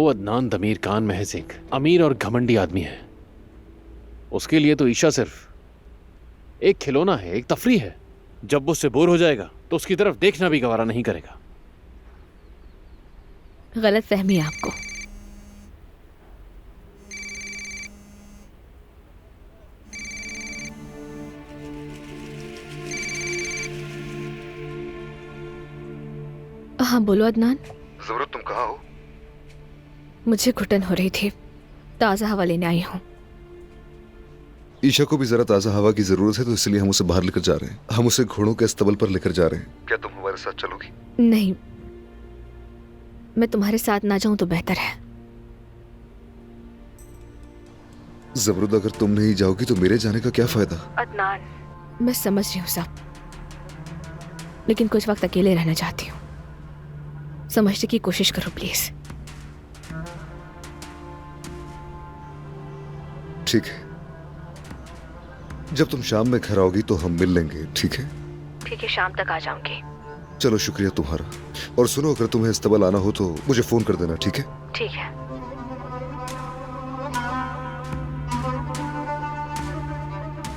वो अदनान दमीर खान महज एक अमीर और घमंडी आदमी है। उसके लिए तो ईशा सिर्फ एक खिलौना है, एक तफरी है। जब वो उससे बोर हो जाएगा तो उसकी तरफ देखना भी गवारा नहीं करेगा। गलत फहमी है आपको। हाँ बोलो अदनान। ज़रूरत तुम कहाँ हो? मुझे घुटन हो रही थी, ताज़ा हवा लेने आई हूँ। ईशा को भी जरा ताज़ा हवा की जरूरत है, तो इसलिए हम उसे बाहर लेकर जा रहे हैं। हम उसे घोड़ों के अस्तबल पर लेकर जा रहे हैं। क्या तुम हमारे साथ चलोगी? नहीं, मैं तुम्हारे साथ ना जाऊं तो बेहतर है। ज़बरुद, अगर तुम नहीं जाओगी तो मेरे जाने का क्या फायदा? अदनान, मैं समझ रही हूँ सब, लेकिन कुछ वक्त अकेले रहना चाहती हूँ। समझने की कोशिश करो प्लीज। ठीक है, जब तुम शाम में घर आओगी तो हम मिल लेंगे, ठीक है? ठीक है, शाम तक आ जाऊंगी। चलो, शुक्रिया तुम्हारा। और सुनो, अगर तुम्हें इस्तबल आना हो तो मुझे फोन कर देना, ठीक है? ठीक है।